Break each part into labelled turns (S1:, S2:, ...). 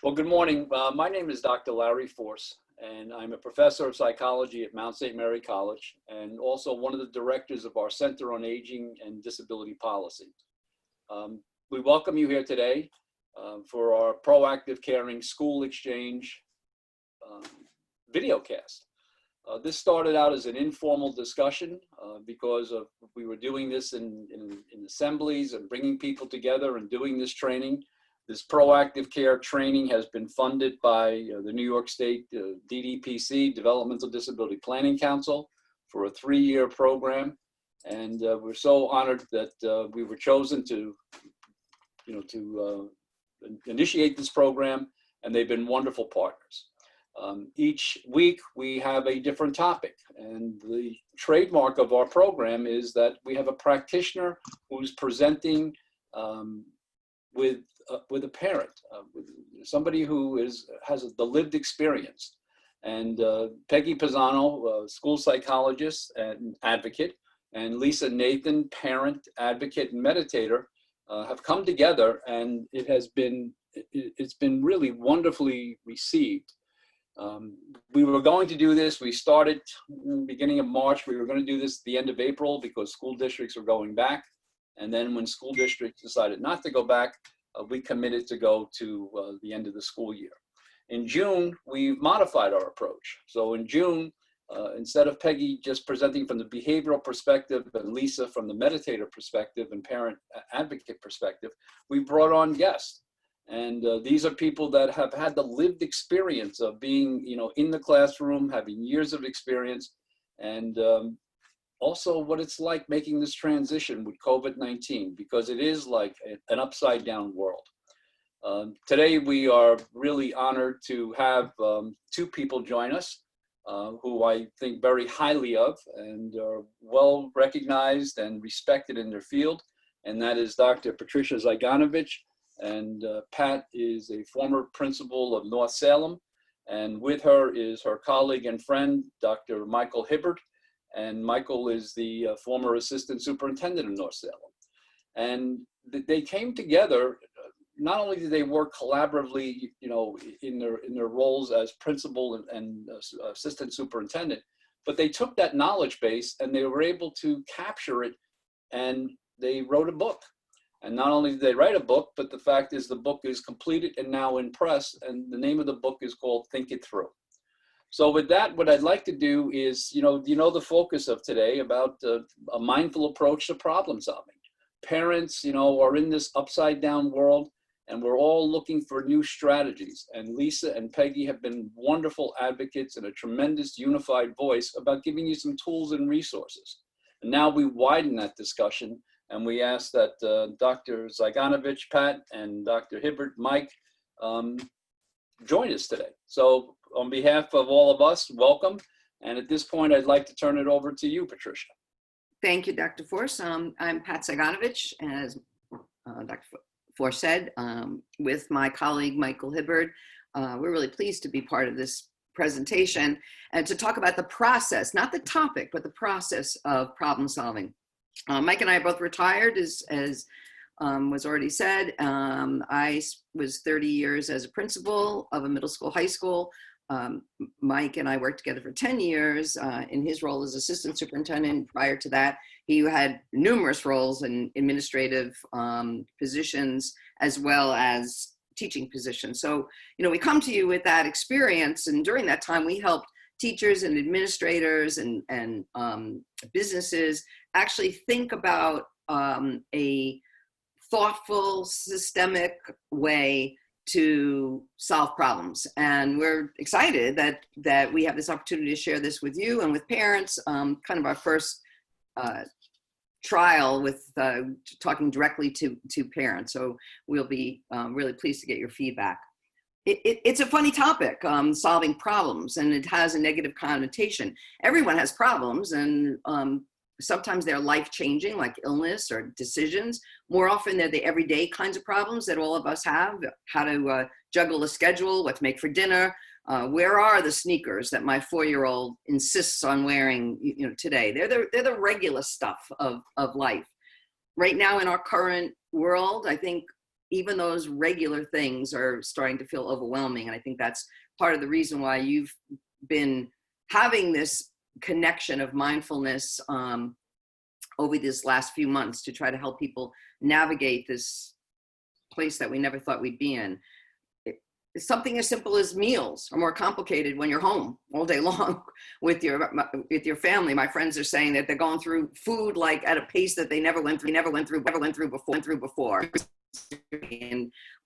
S1: Well, good morning. My name is Dr. Larry Force, and I'm a professor of psychology at Mount St. Mary College, and also one of the directors of our Center on Aging and Disability Policy. We welcome you here today for our ProActive Caring School Exchange videocast. This started out as an informal discussion because we were doing this in assemblies and bringing people together and doing this training. This proactive care training has been funded by the New York State DDPC, Developmental Disability Planning Council, for a 3-year program. And we're so honored that we were chosen to initiate this program, and they've been wonderful partners. Each week we have a different topic, and the trademark of our program is that we have a practitioner who's presenting with a parent, with somebody who has the lived experience. And Peggy Pisano, school psychologist and advocate, and Lisa Nathan, parent, advocate, and meditator, have come together, and it's been really wonderfully received. We were going to do this. We started in the beginning of March. We were going to do this at the end of April because school districts were going back. And then when school districts decided not to go back, we committed to go to the end of the school year. In June, we modified our approach. So in June, instead of Peggy just presenting from the behavioral perspective and Lisa from the meditator perspective and parent advocate perspective, we brought on guests. And these are people that have had the lived experience of being, in the classroom, having years of experience, and also what it's like making this transition with COVID-19, because it is like an upside down world. Today, we are really honored to have 2 people join us who I think very highly of and are well recognized and respected in their field. And that is Dr. Patricia Zyganovich. And Pat is a former principal of North Salem. And with her is her colleague and friend, Dr. Michael Hibbert. And Michael is the former assistant superintendent of North Salem. And they came together. Not only did they work collaboratively, in their roles as principal and assistant superintendent, but they took that knowledge base and they were able to capture it, and they wrote a book. And not only did they write a book, but the fact is the book is completed and now in press, and the name of the book is called Think It Through. So with that, what I'd like to do is, the focus of today about a mindful approach to problem solving. Parents, are in this upside down world, and we're all looking for new strategies. And Lisa and Peggy have been wonderful advocates and a tremendous unified voice about giving you some tools and resources. And now we widen that discussion, and we ask that Dr. Zyganovich, Pat, and Dr. Hibbert, Mike, join us today. So on behalf of all of us, welcome. And at this point, I'd like to turn it over to you, Patricia.
S2: Thank you, Dr. Force. I'm Pat Zyganovich, as Dr. Force said, with my colleague, Michael Hibbert. We're really pleased to be part of this presentation and to talk about the process, not the topic, but the process of problem solving. Mike and I are both retired, as was already said. I was 30 years as a principal of a middle school, high school. Mike and I worked together for 10 years in his role as assistant superintendent. Prior to that, he had numerous roles in administrative positions as well as teaching positions. So, we come to you with that experience, and during that time, we helped teachers and administrators and businesses actually think about a thoughtful, systemic way to solve problems. And we're excited that we have this opportunity to share this with you and with parents, kind of our first trial with talking directly to parents. So we'll be really pleased to get your feedback. It's a funny topic, solving problems, and it has a negative connotation. Everyone has problems, and sometimes they're life-changing, like illness or decisions. More often, they're the everyday kinds of problems that all of us have. How to juggle a schedule, what to make for dinner, where are the sneakers that my 4-year-old insists on wearing today. They're the regular stuff of life. Right now in our current world, I think even those regular things are starting to feel overwhelming. And I think that's part of the reason why you've been having this connection of mindfulness over these last few months to try to help people navigate this place that we never thought we'd be in. Something as simple as meals are more complicated when you're home all day long with your family. My friends are saying that they're going through food like at a pace that they never went through before.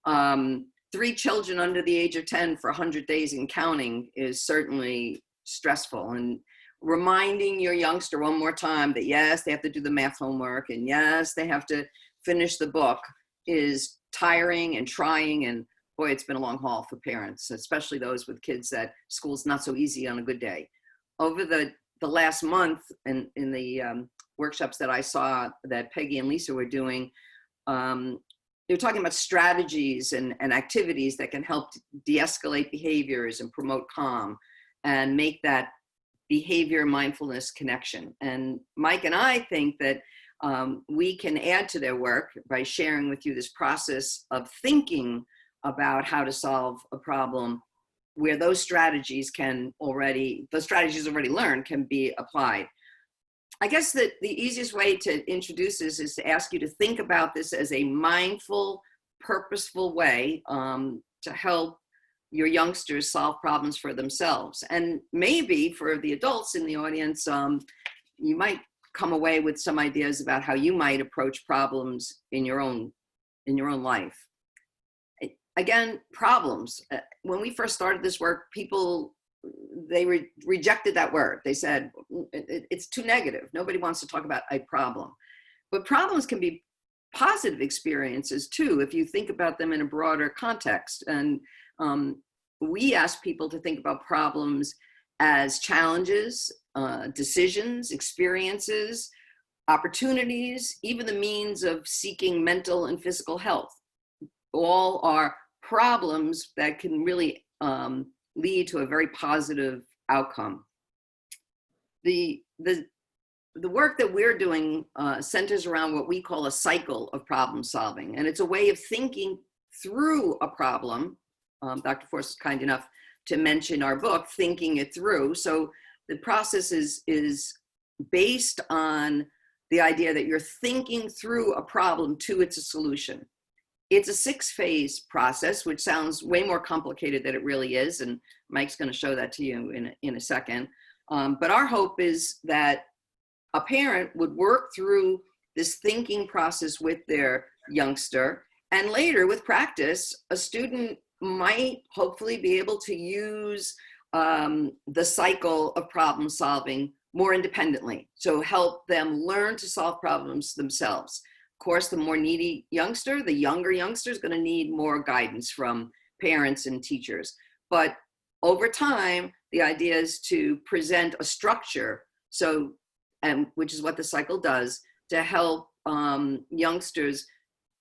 S2: And 3 children under the age of 10 for 100 days and counting is certainly stressful. And reminding your youngster one more time that yes, they have to do the math homework, and yes, they have to finish the book is tiring and trying. And boy, it's been a long haul for parents, especially those with kids that school's not so easy on a good day. Over the last month, in the workshops that I saw that Peggy and Lisa were doing, they're talking about strategies and activities that can help de-escalate behaviors and promote calm and make that behavior mindfulness connection. And Mike and I think that we can add to their work by sharing with you this process of thinking about how to solve a problem where those strategies already learned can be applied. I guess that the easiest way to introduce this is to ask you to think about this as a mindful, purposeful way to help your youngsters solve problems for themselves. And maybe for the adults in the audience, you might come away with some ideas about how you might approach problems in your own life. Again, problems. When we first started this work, people, they rejected that word. They said, it's too negative. Nobody wants to talk about a problem. But problems can be positive experiences too, if you think about them in a broader context. And we ask people to think about problems as challenges, decisions, experiences, opportunities, even the means of seeking mental and physical health. All are problems that can really lead to a very positive outcome. The work that we're doing centers around what we call a cycle of problem solving. And it's a way of thinking through a problem. Dr. Force is kind enough to mention our book, Thinking It Through. So the process is based on the idea that you're thinking through a problem to its solution. It's a 6-phase process, which sounds way more complicated than it really is. And Mike's going to show that to you in a second. But our hope is that a parent would work through this thinking process with their youngster. And later, with practice, a student might hopefully be able to use the cycle of problem solving more independently. So help them learn to solve problems themselves. Of course, the more needy youngster, the younger youngster is going to need more guidance from parents and teachers. But over time, the idea is to present a structure, which is what the cycle does, to help youngsters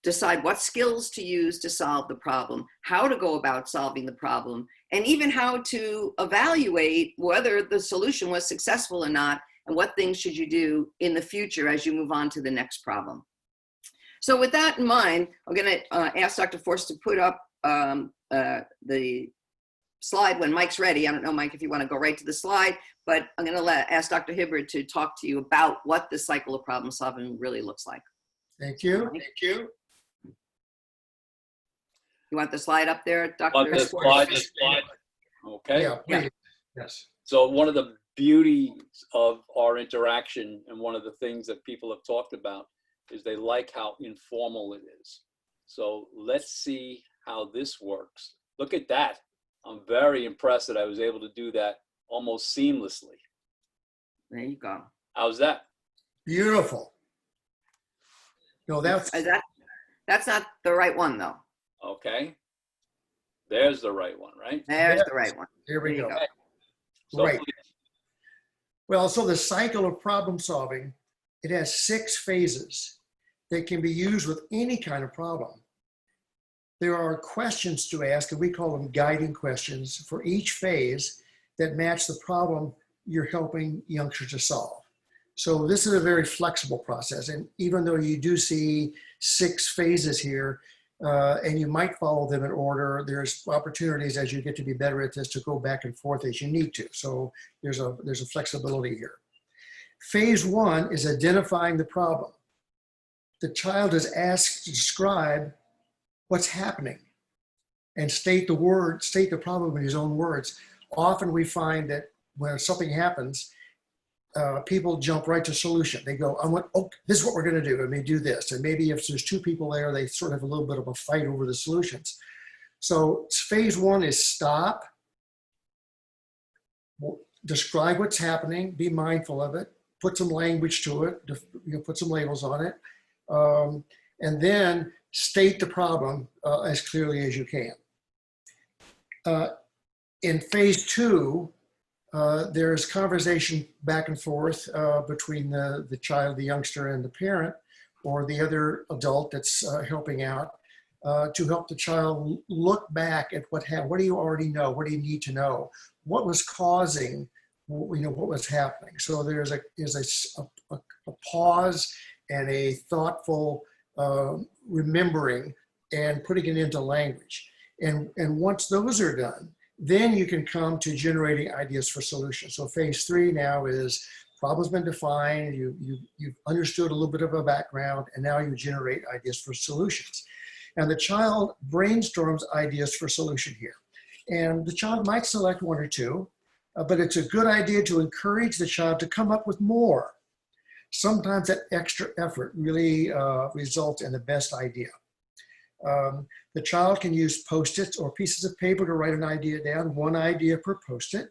S2: decide what skills to use to solve the problem, how to go about solving the problem, and even how to evaluate whether the solution was successful or not, and what things should you do in the future as you move on to the next problem. So with that in mind, I'm going to ask Dr. Force to put up the slide when Mike's ready. I don't know, Mike, if you want to go right to the slide, but I'm going to ask Dr. Hibbard to talk to you about what the cycle of problem solving really looks like.
S3: Thank you.
S2: Mike?
S3: Thank you.
S2: You want the slide up there, Dr.
S1: Want this
S2: Force?
S1: slide? Okay.
S3: Yeah,
S2: Yeah.
S3: please. Yes.
S1: So one of the beauties of our interaction, and one of the things that people have talked about, is they like how informal it is. So let's see how this works. Look at that. I'm very impressed that I was able to do that almost seamlessly.
S2: There you go.
S1: How's that?
S3: Beautiful. No, that's
S2: That's not the right one, though.
S1: Okay. There's the right one, right?
S2: There's
S3: Yes.
S2: the right one.
S3: here we
S2: There you
S3: go.
S2: go.
S1: So
S3: Right.
S1: please,
S3: Well, so the cycle of problem solving, it has 6 phases that can be used with any kind of problem. There are questions to ask, and we call them guiding questions for each phase that match the problem you're helping youngsters to solve. So this is a very flexible process. And even though you do see 6 phases here, and you might follow them in order. There's opportunities as you get to be better at this to go back and forth as you need to. So there's a flexibility here. Phase one is identifying the problem. The child is asked to describe what's happening and state the problem in his own words. Often we find that when something happens, people jump right to solution. They go, oh, this is what we're going to do. And they do this. And maybe if there's two people there, they sort of have a little bit of a fight over the solutions. So phase one is stop, describe what's happening, be mindful of it, put some language to it, put some labels on it, and then state the problem as clearly as you can. In phase two, there's conversation back and forth between the child, the youngster, and the parent, or the other adult that's helping out, to help the child look back at what do you already know? What do you need to know? What was causing, what was happening? So there's a pause and a thoughtful remembering and putting it into language. And once those are done, then you can come to generating ideas for solutions. So phase three now is problem's been defined, you've understood a little bit of a background, and now you generate ideas for solutions. And the child brainstorms ideas for solution here. And the child might select one or two, but it's a good idea to encourage the child to come up with more. Sometimes that extra effort really results in the best idea. The child can use Post-its or pieces of paper to write an idea down, one idea per Post-it.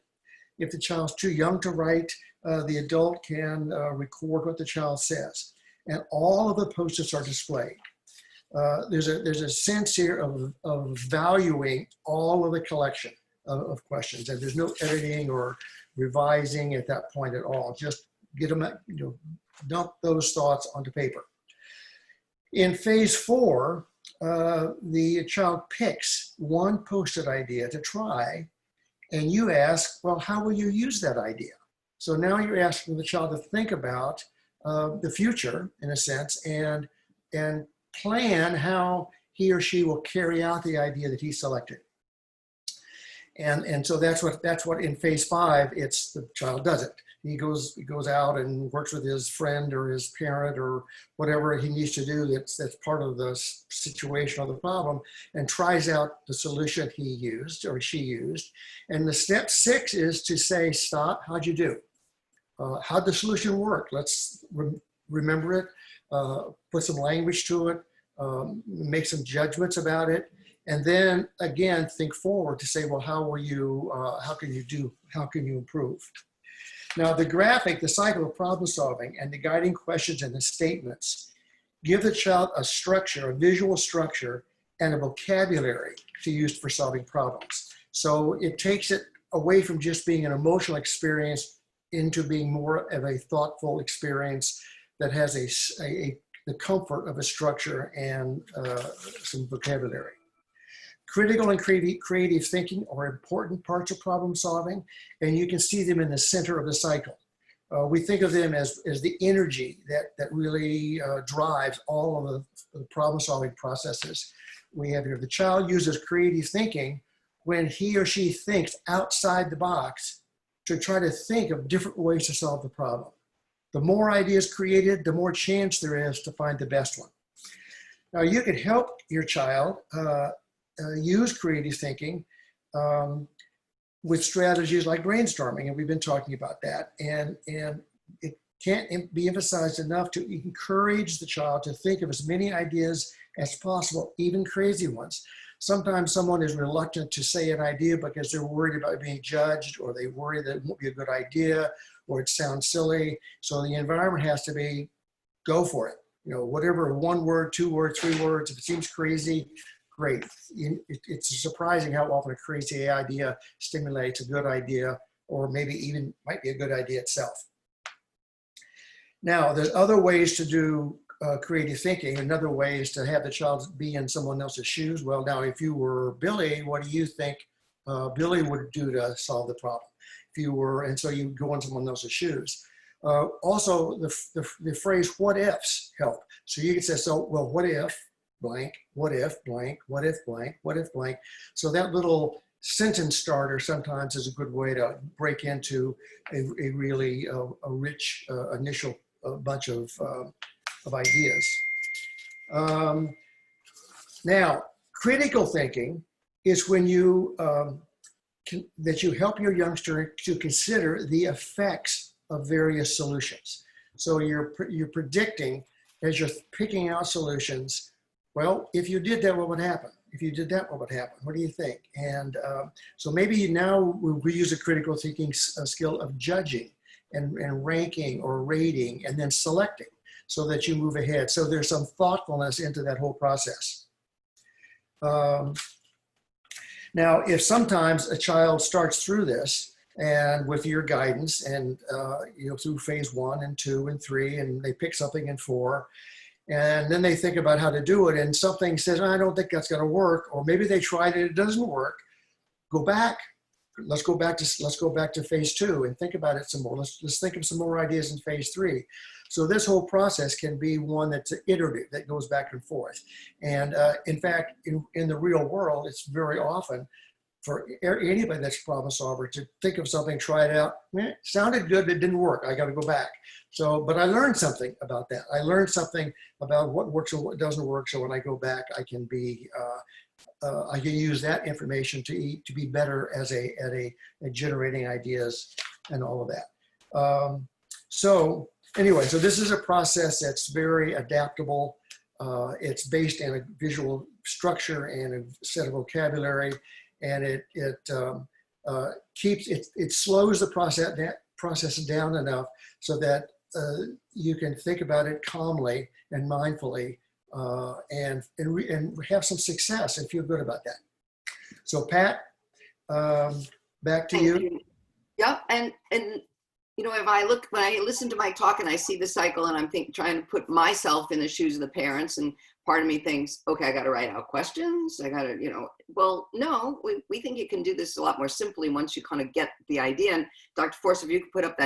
S3: If the child's too young to write, the adult can record what the child says. And all of the Post-its are displayed. There's a sense here of valuing all of the collection of questions, and there's no editing or revising at that point at all. Just get them, dump those thoughts onto paper. In phase four, the child picks one Post-it idea to try, and you ask, well, how will you use that idea? So now you're asking the child to think about the future, in a sense, and plan how he or she will carry out the idea that he selected. And so that's what in phase five, it's the child does it. He goes out and works with his friend or his parent or whatever he needs to do that's part of the situation or the problem, and tries out the solution he used or she used. And the step 6 is to say, stop, how'd you do? How'd the solution work? Let's remember it, put some language to it, make some judgments about it. And then again, think forward to say, well, how can you improve? Now the graphic, the cycle of problem solving and the guiding questions and the statements give the child a structure, a visual structure, and a vocabulary to use for solving problems. So it takes it away from just being an emotional experience into being more of a thoughtful experience that has the comfort of a structure and some vocabulary. Critical and creative thinking are important parts of problem solving, and you can see them in the center of the cycle. We think of them as the energy that really drives all of the problem solving processes we have here. The child uses creative thinking when he or she thinks outside the box to try to think of different ways to solve the problem. The more ideas created, the more chance there is to find the best one. Now you can help your child use creative thinking with strategies like brainstorming, and we've been talking about that. And it can't be emphasized enough to encourage the child to think of as many ideas as possible, even crazy ones. Sometimes someone is reluctant to say an idea because they're worried about being judged, or they worry that it won't be a good idea, or it sounds silly. So the environment has to be, go for it. Whatever, 1 word, 2 words, 3 words, if it seems crazy, great. It's surprising how often a crazy idea stimulates a good idea, or maybe even might be a good idea itself. Now, there's other ways to do creative thinking. Another way is to have the child be in someone else's shoes. Well, now, if you were Billy, what do you think Billy would do to solve the problem? And so you go in someone else's shoes. Also, the phrase "what ifs" help. So you can say, well, what if blank, what if blank, what if blank, what if blank. So that little sentence starter sometimes is a good way to break into a really a rich initial bunch of ideas. Now, critical thinking is when you that you help your youngster to consider the effects of various solutions. So you're predicting as you're picking out solutions. Well, if you did that, what would happen? If you did that, what would happen? What do you think? And so maybe now we use a critical thinking skill of judging and ranking or rating and then selecting so that you move ahead. So there's some thoughtfulness into that whole process. Now, if sometimes a child starts through this and with your guidance and through phase 1 and 2 and 3, and they pick something in 4, and then they think about how to do it, and something says, I don't think that's going to work, or maybe they tried it, it doesn't work. Go back. Let's go back to phase 2 and think about it some more. Let's think of some more ideas in phase 3. So this whole process can be one that's iterative, that goes back and forth. And in fact, in the real world, it's very often for anybody that's a problem solver to think of something, try it out. Sounded good, but it didn't work. I got to go back. So, but I learned something about that. I learned something about what works and what doesn't work. So when I go back, I can be I can use that information to be better at generating ideas and all of that. So anyway, so this is a process that's very adaptable. It's based on a visual structure and a set of vocabulary, and it slows the process down enough so that you can think about it calmly and mindfully. And have some success and feel good about that. So Pat, back to you.
S2: Yeah, and if when I listen to my talk and I see the cycle and I'm trying to put myself in the shoes of the parents, and part of me thinks, okay, I got to write out questions. I got to, well, no, we think you can do this a lot more simply once you kind of get the idea. And Dr. Force, if you could put up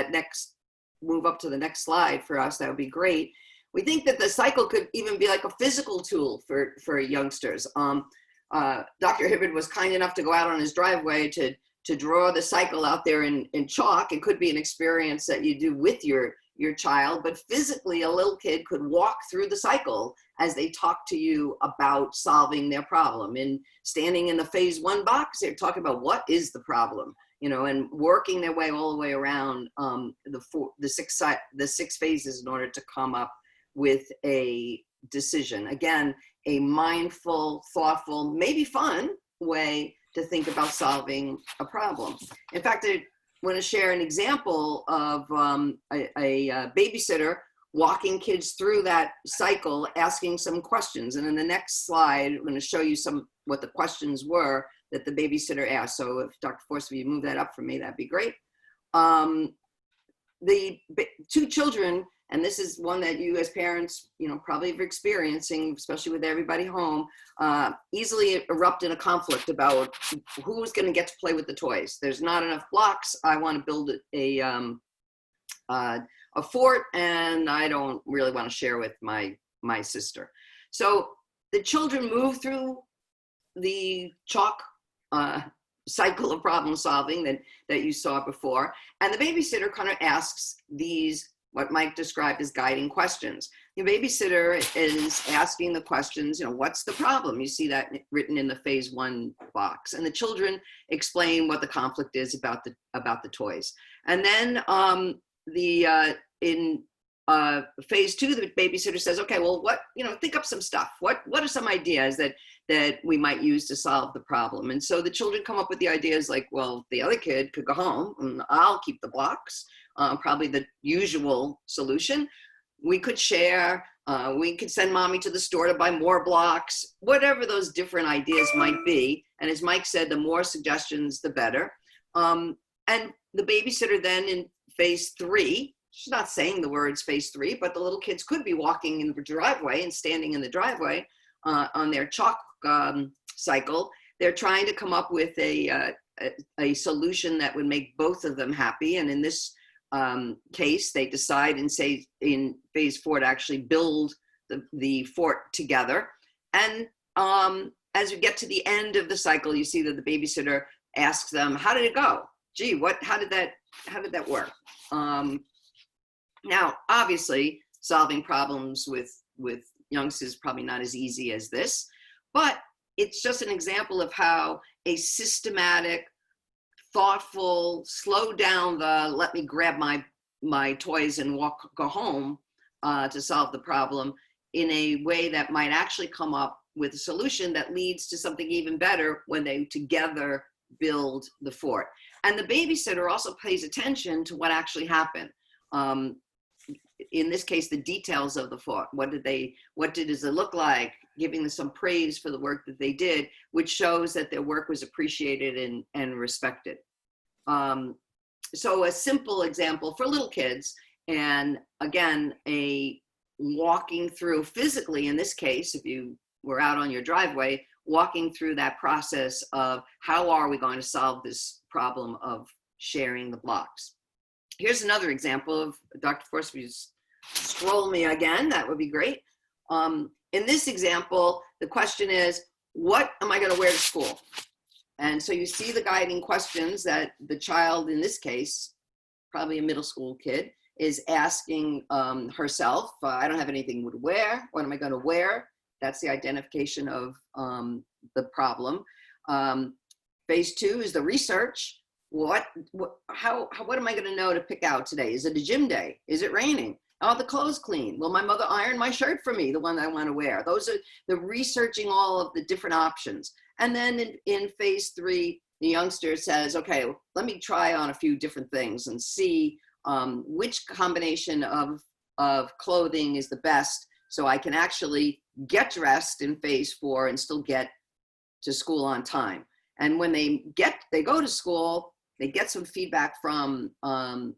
S2: move up to the next slide for us, that would be great. We think that the cycle could even be like a physical tool for youngsters. Dr. Hibbard was kind enough to go out on his driveway to draw the cycle out there in chalk. It could be an experience that you do with your child, but physically a little kid could walk through the cycle as they talk to you about solving their problem. And standing in the phase 1 box, they're talking about what is the problem, and working their way all the way around the 6 phases in order to come up with a decision. Again, a mindful, thoughtful, maybe fun way to think about solving a problem. In fact, I want to share an example of a babysitter walking kids through that cycle, asking some questions. And in the next slide, I'm going to show you what the questions were that the babysitter asked. So if Dr. Force, if you move that up for me, that'd be great. The 2 children, and this is one that you as parents, probably are experiencing, especially with everybody home, easily erupt in a conflict about who's going to get to play with the toys. There's not enough blocks. I want to build a fort, and I don't really want to share with my sister. So the children move through the chalk cycle of problem solving that you saw before, and the babysitter kind of asks these what Mike described as guiding questions. The babysitter is asking the questions, what's the problem? You see that written in the phase 1 box, and the children explain what the conflict is about the toys. And then in phase 2, the babysitter says, okay, well, think up some stuff. What are some ideas that we might use to solve the problem? And so the children come up with the ideas like, well, the other kid could go home and I'll keep the blocks. Probably the usual solution. We could share, we could send mommy to the store to buy more blocks, whatever those different ideas might be. And as Mike said, the more suggestions, the better. And the babysitter then in phase 3, she's not saying the words phase 3, but the little kids could be walking in the driveway and standing in the driveway on their chalk cycle. They're trying to come up with a solution that would make both of them happy. And in this case, they decide in phase 4 to actually build the fort together. And as you get to the end of the cycle, you see that the babysitter asks them, how did it go? Gee, how did that work? Now, obviously, solving problems with youngsters is probably not as easy as this, but it's just an example of how a systematic, thoughtful, slow down the let me grab my toys and go home to solve the problem in a way that might actually come up with a solution that leads to something even better when they together build the fort. And the babysitter also pays attention to what actually happened. In this case, the details of the fort. What does it look like? Giving them some praise for the work that they did, which shows that their work was appreciated and respected. So a simple example for little kids, and again, a walking through physically, in this case, if you were out on your driveway, walking through that process of how are we going to solve this problem of sharing the blocks. Here's another example of, Dr. Force, if you scroll me again, that would be great. In this example, the question is, what am I going to wear to school? And so you see the guiding questions that the child, in this case, probably a middle school kid, is asking herself. I don't have anything to wear. What am I going to wear? That's the identification of the problem. Phase 2 is the research. What am I going to know to pick out today? Is it a gym day? Is it raining? Are the clothes clean? Will my mother iron my shirt for me, the one that I want to wear? Those are the researching all of the different options. And then in phase 3, the youngster says, okay, let me try on a few different things and see which combination of clothing is the best so I can actually get dressed in phase 4 and still get to school on time. And when they go to school, they get some feedback from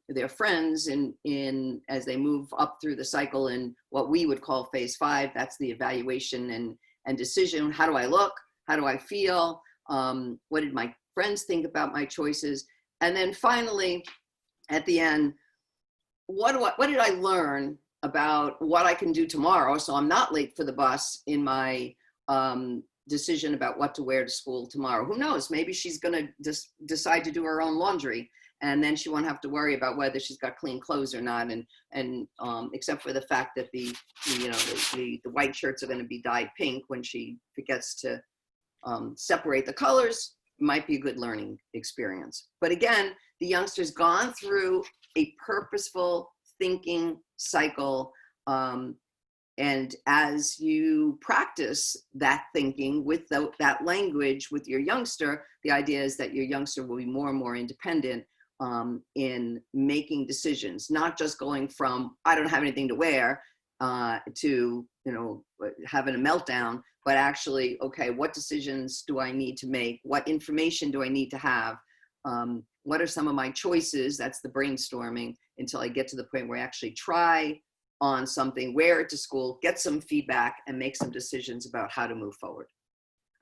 S2: their friends as they move up through the cycle in what we would call phase 5. That's the evaluation and decision. How do I look? How do I feel? What did my friends think about my choices? And then finally, at the end, what did I learn about what I can do tomorrow so I'm not late for the bus in my decision about what to wear to school tomorrow? Who knows? Maybe she's going to just decide to do her own laundry, and then she won't have to worry about whether she's got clean clothes or not. And except for the fact that the white shirts are going to be dyed pink when she forgets to separate the colors, might be a good learning experience. But again, the youngster's gone through a purposeful thinking cycle. And as you practice that thinking with that language with your youngster, the idea is that your youngster will be more and more independent in making decisions, not just going from, I don't have anything to wear, to, having a meltdown, but actually, okay, what decisions do I need to make? What information do I need to have? What are some of my choices? That's the brainstorming until I get to the point where I actually try on something, wear it to school, get some feedback, and make some decisions about how to move forward.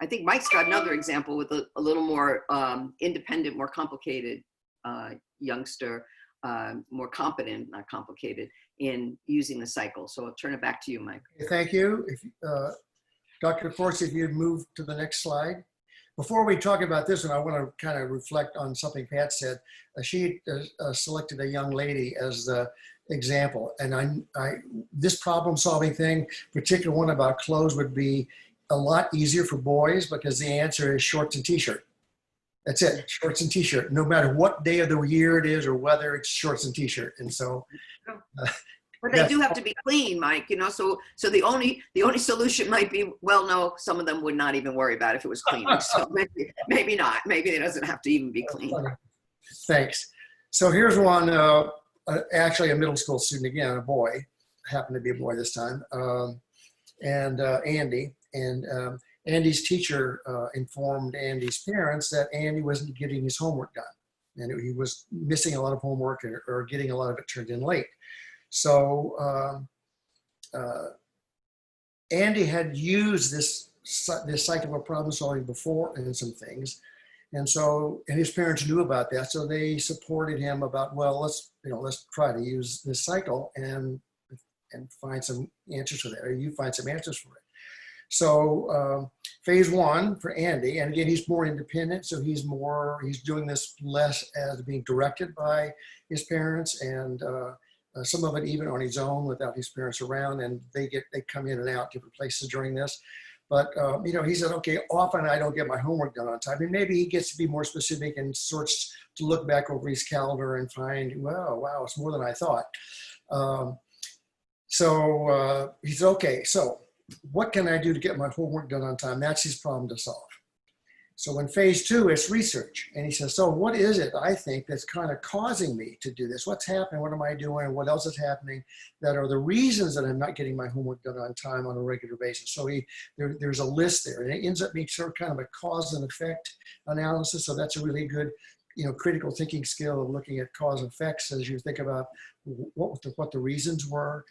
S2: I think Mike's got another example with a little more independent, more complicated youngster, more competent, not complicated, in using the cycle. So I'll turn it back to you, Mike.
S3: Thank you. Dr. Force, if you'd move to the next slide. Before we talk about this one, I want to kind of reflect on something Pat said. She selected a young lady as the example. And this problem-solving thing, particular one about clothes, would be a lot easier for boys because the answer is shorts and t-shirt. That's it, shorts and t-shirt. No matter what day of the year it is or whether it's shorts and t-shirt. And so,
S2: but they do have to be clean, Mike. So the only solution might be, well, no, some of them would not even worry about it if it was clean. So maybe not. Maybe it doesn't have to even be clean.
S3: Thanks. So here's one. Actually a middle school student again, a boy, happened to be a boy this time, and Andy. And Andy's teacher informed Andy's parents that Andy wasn't getting his homework done. And he was missing a lot of homework or getting a lot of it turned in late. So Andy had used this cycle of problem solving before in some things. And his parents knew about that. So they supported him about, well, let's try to use this cycle and find some answers for that, or you find some answers for it. So phase one for Andy, and again, he's more independent, so he's doing this less as being directed by his parents, and some of it even on his own without his parents around, and they come in and out different places during this. But he said, okay, often I don't get my homework done on time, and maybe he gets to be more specific and sorts to look back over his calendar and find, well, wow, it's more than I thought. So he said, okay, so what can I do to get my homework done on time? That's his problem to solve. So in phase two, it's research. And he says, so what is it, I think, that's kind of causing me to do this? What's happening? What am I doing? What else is happening that are the reasons that I'm not getting my homework done on time on a regular basis? So there's a list there, and it ends up being sort of kind of a cause and effect analysis. So that's a really good, critical thinking skill of looking at cause and effects as you think about what the reasons were.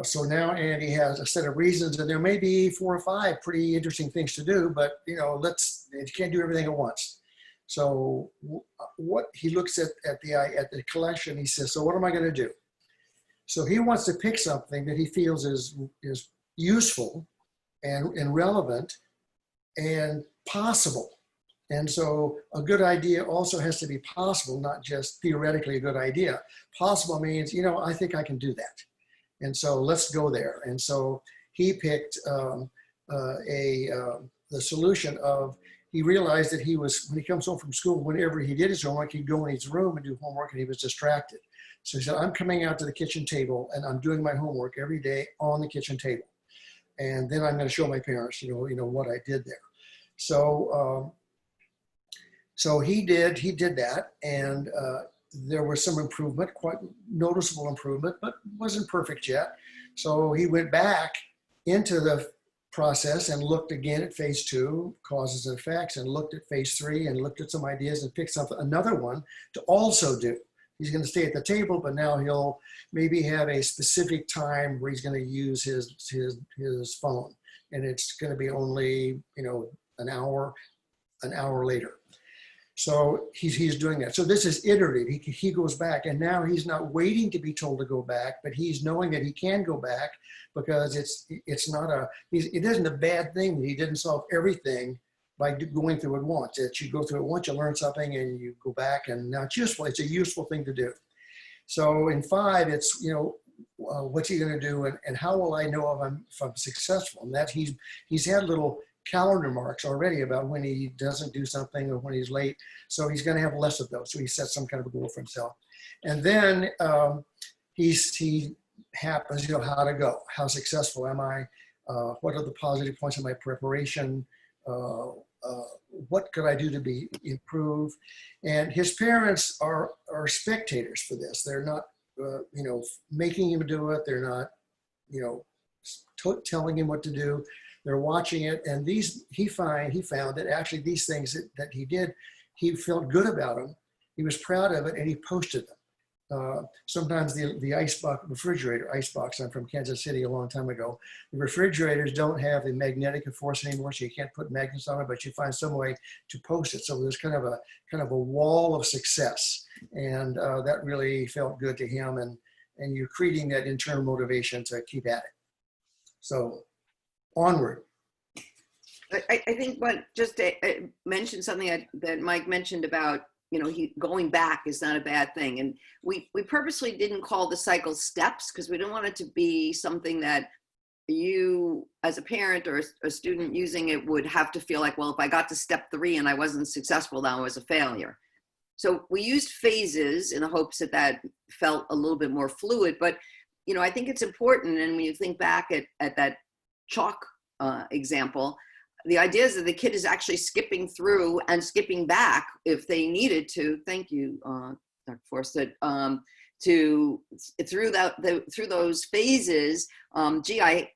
S3: So now Andy has a set of reasons, and there may be 4 or 5 pretty interesting things to do, but you can't do everything at once. So what he looks at the collection, he says, so what am I going to do? So he wants to pick something that he feels is useful and relevant and possible. And so a good idea also has to be possible, not just theoretically a good idea. Possible means, I think I can do that. And so let's go there. And so he picked the solution of, he realized that when he comes home from school, whenever he did his homework, he'd go in his room and do homework, and he was distracted. So he said, I'm coming out to the kitchen table and I'm doing my homework every day on the kitchen table. And then I'm going to show my parents, what I did there. So he did that, and there was some improvement, quite noticeable improvement, but wasn't perfect yet. So he went back into the process and looked again at phase 2, causes and effects, and looked at phase 3 and looked at some ideas and picked another one to also do. He's going to stay at the table, but now he'll maybe have a specific time where he's going to use his phone, and it's going to be only an hour later. So he's doing that. So this is iterative. He goes back, and now he's not waiting to be told to go back, but he's knowing that he can go back because it isn't a bad thing that he didn't solve everything by going through it once. That you go through it once, you learn something, and you go back, and now it's useful. It's a useful thing to do. So in 5, it's what's he going to do, and how will I know if I'm successful? And that he's had little calendar marks already about when he doesn't do something or when he's late. So he's going to have less of those. So he sets some kind of a goal for himself. And then he happens, how to go. How successful am I? What are the positive points of my preparation? What could I do to improve? And his parents are spectators for this. They're not, making him do it. They're not, telling him what to do. They're watching it, and he found that actually these things that he did, he felt good about them. He was proud of it, and he posted them. Sometimes the refrigerator icebox, I'm from Kansas City a long time ago, the refrigerators don't have the magnetic force anymore, so you can't put magnets on it, but you find some way to post it. So there's kind of a wall of success, and that really felt good to him, and you're creating that internal motivation to keep at it. So onward.
S2: I think just to mention something that Mike mentioned about, going back is not a bad thing. And we purposely didn't call the cycle steps because we don't want it to be something that you as a parent or a student using it would have to feel like, well, if I got to step 3 and I wasn't successful, then I was a failure. So we used phases in the hopes that felt a little bit more fluid. But, I think it's important. And when you think back at that chalk example, the idea is that the kid is actually skipping through and skipping back if they needed to. Thank you, Dr. Forsted. Through those phases. I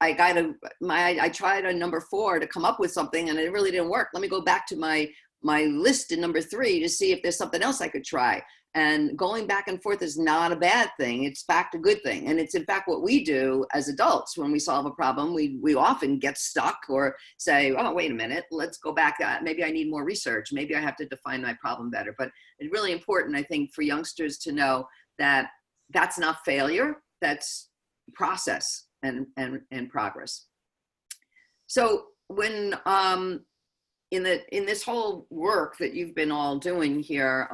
S2: tried a number 4 to come up with something, and it really didn't work. Let me go back to my list in number 3 to see if there's something else I could try. And going back and forth is not a bad thing. It's in fact a good thing. And it's in fact what we do as adults when we solve a problem. We often get stuck or say, oh, wait a minute, let's go back. Maybe I need more research. Maybe I have to define my problem better. But it's really important, I think, for youngsters to know that that's not failure. That's process. and progress. So when in this whole work that you've been all doing here,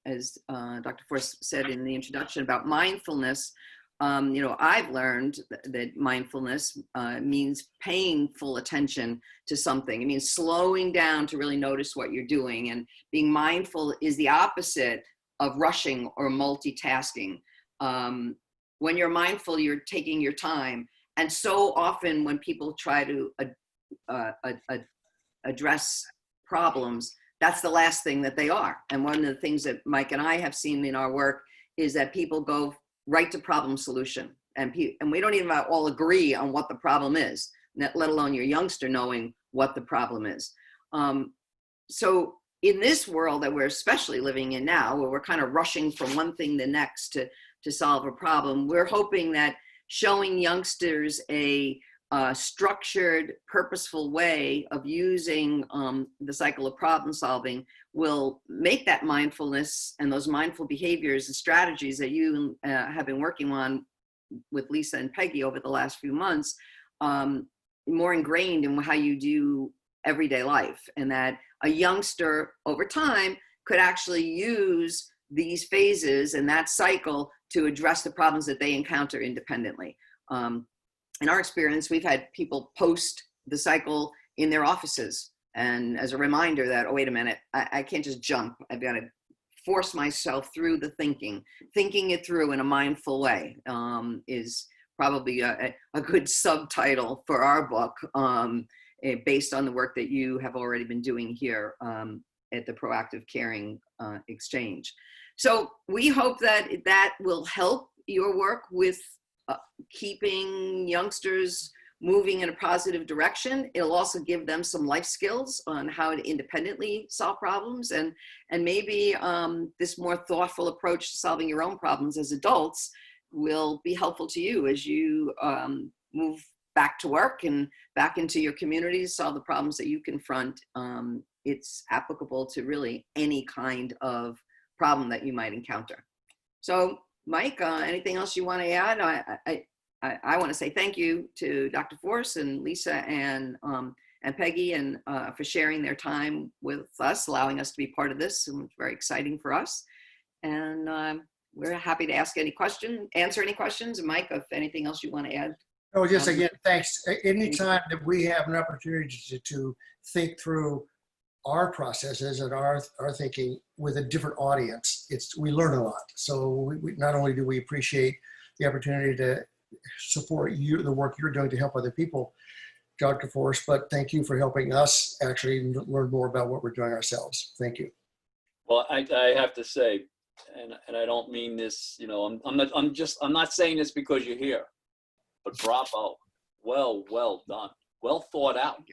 S2: as Dr. Force said in the introduction about mindfulness, I've learned that mindfulness means paying full attention to something. It means slowing down to really notice what you're doing. And being mindful is the opposite of rushing or multitasking. When you're mindful, you're taking your time. And so often when people try to address problems, that's the last thing that they are. And one of the things that Mike and I have seen in our work is that people go right to problem solution. And we don't even all agree on what the problem is, let alone your youngster knowing what the problem is. So in this world that we're especially living in now, where we're kind of rushing from one thing to the next to solve a problem, we're hoping that showing youngsters a structured, purposeful way of using the cycle of problem solving will make that mindfulness and those mindful behaviors and strategies that you have been working on with Lisa and Peggy over the last few months more ingrained in how you do everyday life, and that a youngster over time could actually use these phases and that cycle to address the problems that they encounter independently. In our experience, we've had people post the cycle in their offices, and as a reminder that, oh, wait a minute, I can't just jump. I've got to force myself through the thinking it through in a mindful way is probably a good subtitle for our book, based on the work that you have already been doing here at the ProActive Caring Exchange. So we hope that that will help your work with keeping youngsters moving in a positive direction. It'll also give them some life skills on how to independently solve problems, and maybe this more thoughtful approach to solving your own problems as adults will be helpful to you as you move back to work and back into your communities, solve the problems that you confront. It's applicable to really any kind of problem that you might encounter. So Mike, anything else you want to add? I want to say thank you to Dr. Force and Lisa and Peggy and for sharing their time with us, allowing us to be part of this. And it's very exciting for us. And we're happy to answer any questions. And Mike, if anything else you want to add.
S3: Oh, just again, thanks. Anytime that we have an opportunity to think through our processes and our thinking with a different audience, we learn a lot. So we not only do we appreciate the opportunity to support you, the work you're doing to help other people, Dr. Force, but thank you for helping us actually learn more about what we're doing ourselves. Thank you.
S1: Well, I have to say, and I don't mean this, I'm not saying this because you're here, but bravo, well done, well thought out.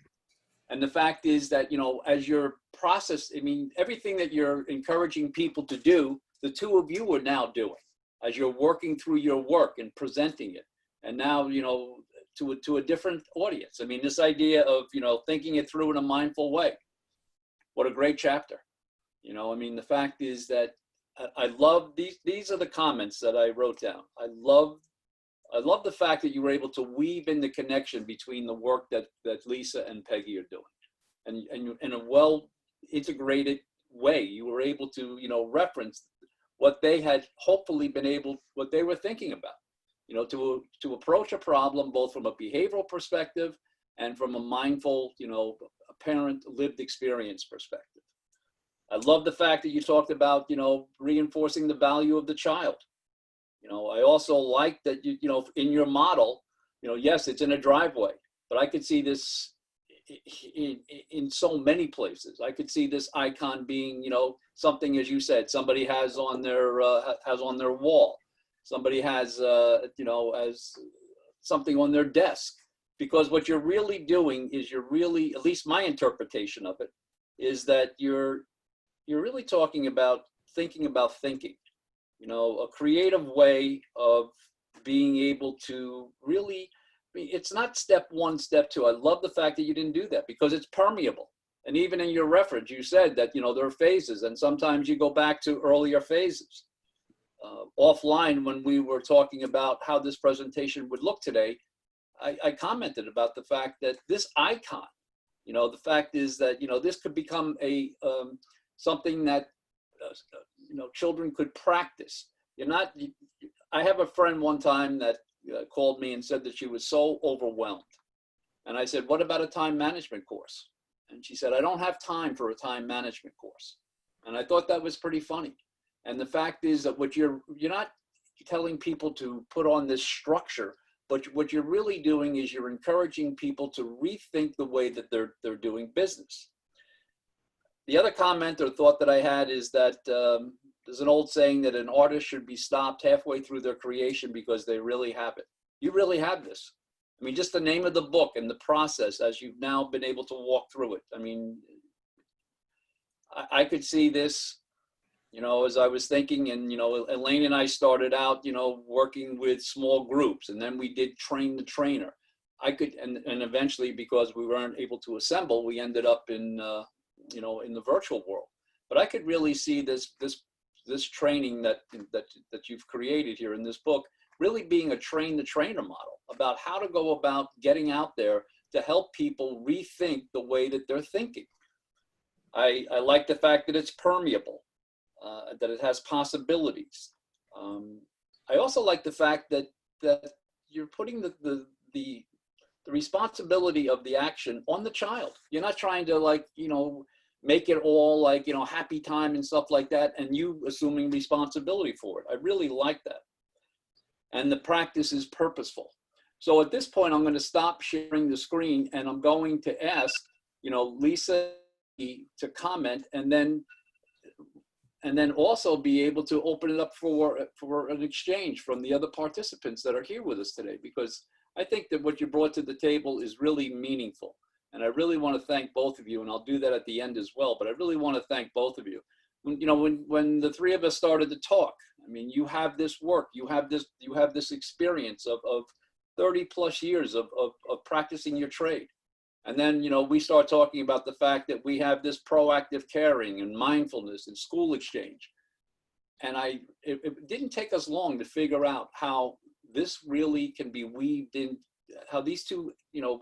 S1: And the fact is that, as your process, everything that you're encouraging people to do, the two of you are now doing as you're working through your work and presenting it. And now, to a different audience. This idea of, thinking it through in a mindful way. What a great chapter. The fact is that I love these are the comments that I wrote down. I love the fact that you were able to weave in the connection between the work that Lisa and Peggy are doing. And in a well integrated way, you were able to, reference what they had hopefully what they were thinking about, to approach a problem both from a behavioral perspective and from a mindful, apparent lived experience perspective. I love the fact that you talked about, reinforcing the value of the child. I also like that in your model, yes, it's in a driveway, but I could see this in so many places. I could see this icon being, something, as you said, somebody has on their wall. Somebody has, as something on their desk. Because what you're really doing is at least my interpretation of it, is that you're really talking about thinking about thinking. A creative way of being able to really, it's not step one, step two. I love the fact that you didn't do that because it's permeable. And even in your reference, you said that, there are phases, and sometimes you go back to earlier phases. Offline, when we were talking about how this presentation would look today, I commented about the fact that this icon, the fact is that, this could become a something that, children could practice. I have a friend one time that called me and said that she was so overwhelmed. And I said, what about a time management course? And she said, I don't have time for a time management course. And I thought that was pretty funny. And the fact is that you're not telling people to put on this structure, but what you're really doing is you're encouraging people to rethink the way that they're doing business. The other comment or thought that I had is that there's an old saying that an artist should be stopped halfway through their creation because they really have it. You really have this. I mean, just the name of the book and the process as you've now been able to walk through it. I mean, I could see this, as I was thinking, and, Elaine and I started out, working with small groups, and then we did train the trainer. And eventually, because we weren't able to assemble, we ended up in, in the virtual world. But I could really see this training that you've created here in this book really being a train the trainer model about how to go about getting out there to help people rethink the way that they're thinking. I like the fact that it's permeable, that it has possibilities. I also like the fact that you're putting the responsibility of the action on the child. You're not trying to make it all happy time and stuff like that, and you assuming responsibility for it. I really like that. And the practice is purposeful. So at this point, I'm going to stop sharing the screen, and I'm going to ask, Lisa to comment, and then also be able to open it up for an exchange from the other participants that are here with us today, because I think that what you brought to the table is really meaningful. And I really want to thank both of you, and I'll do that at the end as well, but I really want to thank both of you. When the three of us started to talk, I mean, you have this work, you have this experience of 30 plus years of practicing your trade. And then, we start talking about the fact that we have this proactive caring and mindfulness and school exchange. And it didn't take us long to figure out how this really can be weaved in, how these two,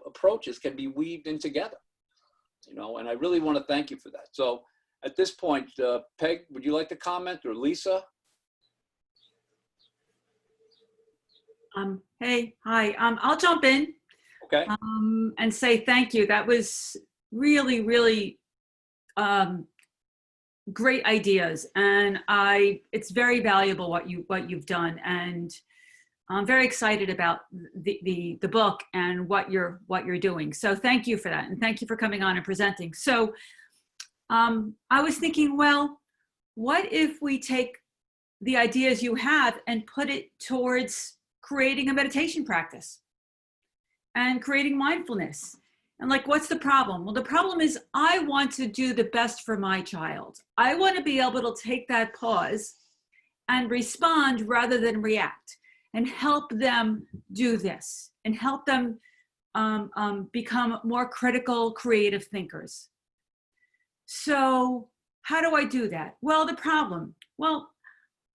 S1: approaches can be weaved in together, and I really want to thank you for that. So at this point, Peg, would you like to comment, or Lisa?
S4: Hey, hi, I'll jump in.
S1: Okay.
S4: And say thank you. That was really, really great ideas, and it's very valuable what you've done, and I'm very excited about the book and what you're doing. So thank you for that, and thank you for coming on and presenting. So I was thinking, well, what if we take the ideas you have and put it towards creating a meditation practice and creating mindfulness? And what's the problem? Well, the problem is I want to do the best for my child. I want to be able to take that pause and respond rather than react, and help them do this, and help them become more critical, creative thinkers. So how do I do that? Well, the problem,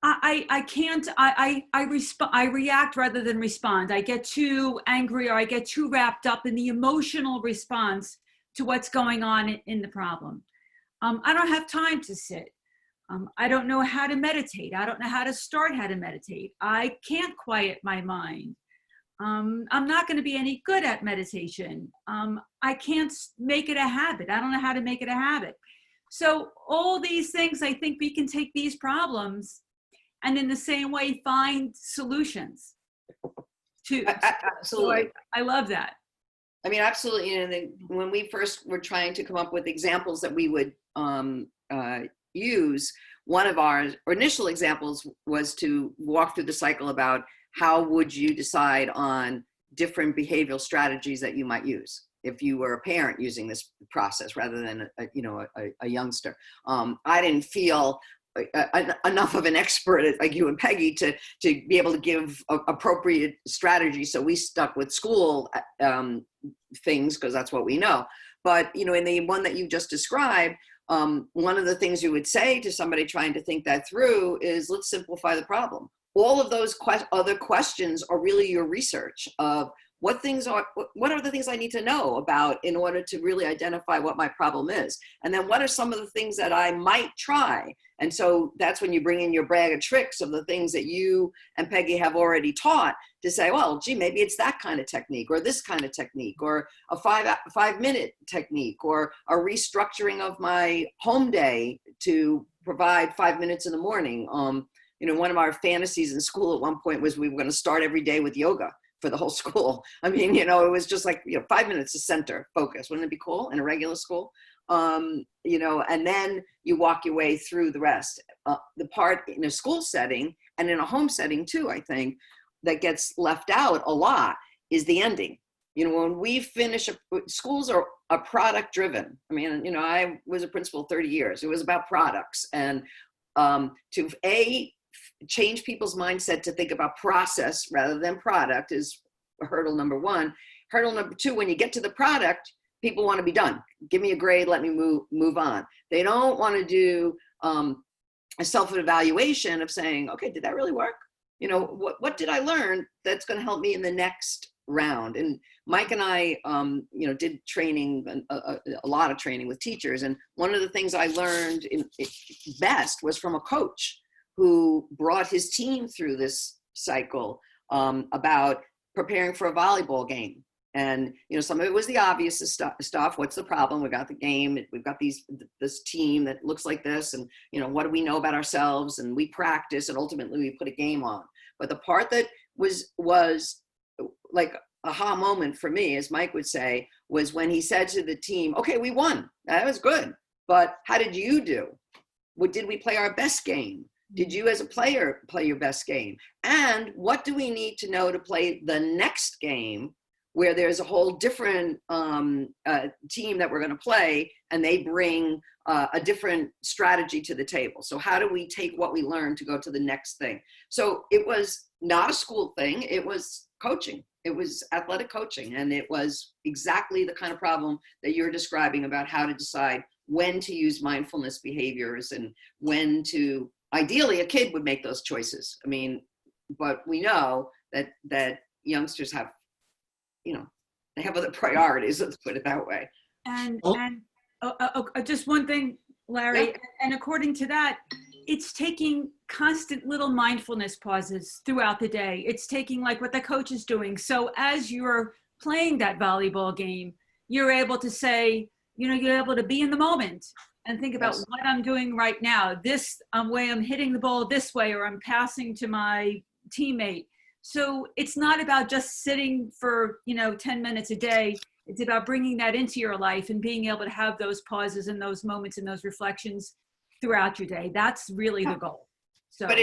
S4: I can't, I react rather than respond. I get too angry, or I get too wrapped up in the emotional response to what's going on in the problem. I don't have time to sit. I don't know how to meditate. I don't know how to start how to meditate. I can't quiet my mind. I'm not going to be any good at meditation. I can't make it a habit. I don't know how to make it a habit. So all these things, I think we can take these problems and in the same way find solutions to.
S2: Absolutely.
S4: So I love that.
S2: I mean, absolutely. When we first were trying to come up with examples that we would use, one of our initial examples was to walk through the cycle about how would you decide on different behavioral strategies that you might use if you were a parent using this process rather than a youngster. I didn't feel enough of an expert like you and Peggy to be able to give appropriate strategies. So we stuck with school things because that's what we know. But in the one that you just described, one of the things you would say to somebody trying to think that through is, let's simplify the problem. All of those other questions are really your research of what are the things I need to know about in order to really identify what my problem is? And then what are some of the things that I might try? And so that's when you bring in your bag of tricks of the things that you and Peggy have already taught to say, well, gee, maybe it's that kind of technique or this kind of technique or a 5-minute technique or a restructuring of my home day to provide 5 minutes in the morning. One of our fantasies in school at one point was we were going to start every day with yoga for the whole school. I mean, it was just like, 5 minutes to center, focus. Wouldn't it be cool in a regular school? And then you walk your way through the rest. The part in a school setting and in a home setting too, I think, that gets left out a lot is the ending. When we finish, schools are product driven. I mean, I was a principal 30 years. It was about products. And to change people's mindset to think about process rather than product is hurdle number one. Hurdle number two, when you get to the product, people want to be done. Give me a grade, let me move on. They don't want to do a self-evaluation of saying, okay, did that really work? What did I learn that's going to help me in the next round? And Mike and I, did training, a lot of training with teachers. And one of the things I learned best was from a coach who brought his team through this cycle about preparing for a volleyball game. And, some of it was the obvious stuff. What's the problem? We got the game. We've got this team that looks like this. And, what do we know about ourselves? And we practice and ultimately we put a game on. But the part that was like aha moment for me, as Mike would say, was when he said to the team, okay, we won. That was good. But how did you do? Did we play our best game? Did you as a player play your best game? And what do we need to know to play the next game where there's a whole different team that we're going to play and they bring a different strategy to the table? So how do we take what we learned to go to the next thing? So it was not a school thing. It was coaching. It was athletic coaching. And it was exactly the kind of problem that you're describing about how to decide when to use mindfulness behaviors and when to, ideally a kid would make those choices. I mean, but we know that youngsters have, they have other priorities, let's put it that way.
S4: And just one thing, Larry,
S2: Yep.
S4: and according to that, it's taking constant little mindfulness pauses throughout the day. It's taking like what the coach is doing. So as you're playing that volleyball game, you're able to say, you're able to be in the moment and think about
S2: Yes.
S4: what I'm doing right now. This way I'm hitting the ball this way, or I'm passing to my teammate. So it's not about just sitting for, 10 minutes a day. It's about bringing that into your life and being able to have those pauses and those moments and those reflections throughout your day. That's really the goal. So,
S2: But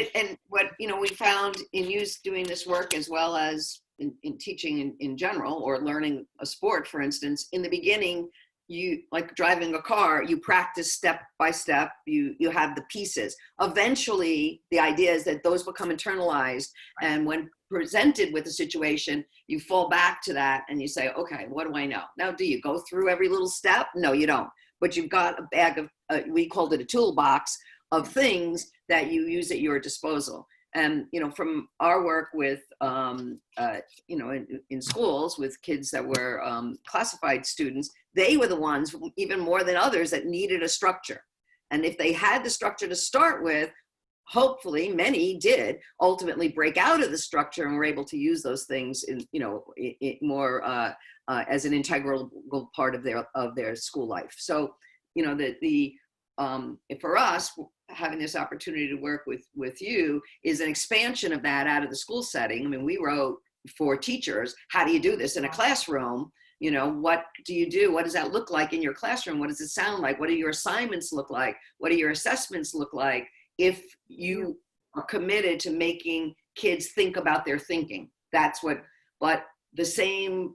S2: what we found in you doing this work, as well as in teaching in general, or learning a sport, for instance, in the beginning, you, like driving a car, you practice step by step, you have the pieces. Eventually, the idea is that those become internalized. And when presented with a situation, you fall back to that and you say, okay, what do I know? Now, do you go through every little step? No, you don't. But you've got a bag of, we called it a toolbox of things that you use at your disposal. And, from our work with, in schools with kids that were classified students, they were the ones, even more than others, that needed a structure. And if they had the structure to start with, hopefully many did ultimately break out of the structure and were able to use those things in, more as an integral part of their school life. So, for us, having this opportunity to work with you is an expansion of that out of the school setting. I mean, we wrote for teachers, how do you do this in a classroom? What do you do? What does that look like in your classroom? What does it sound like? What do your assignments look like? What do your assessments look like? If you are committed to making kids think about their thinking, but the same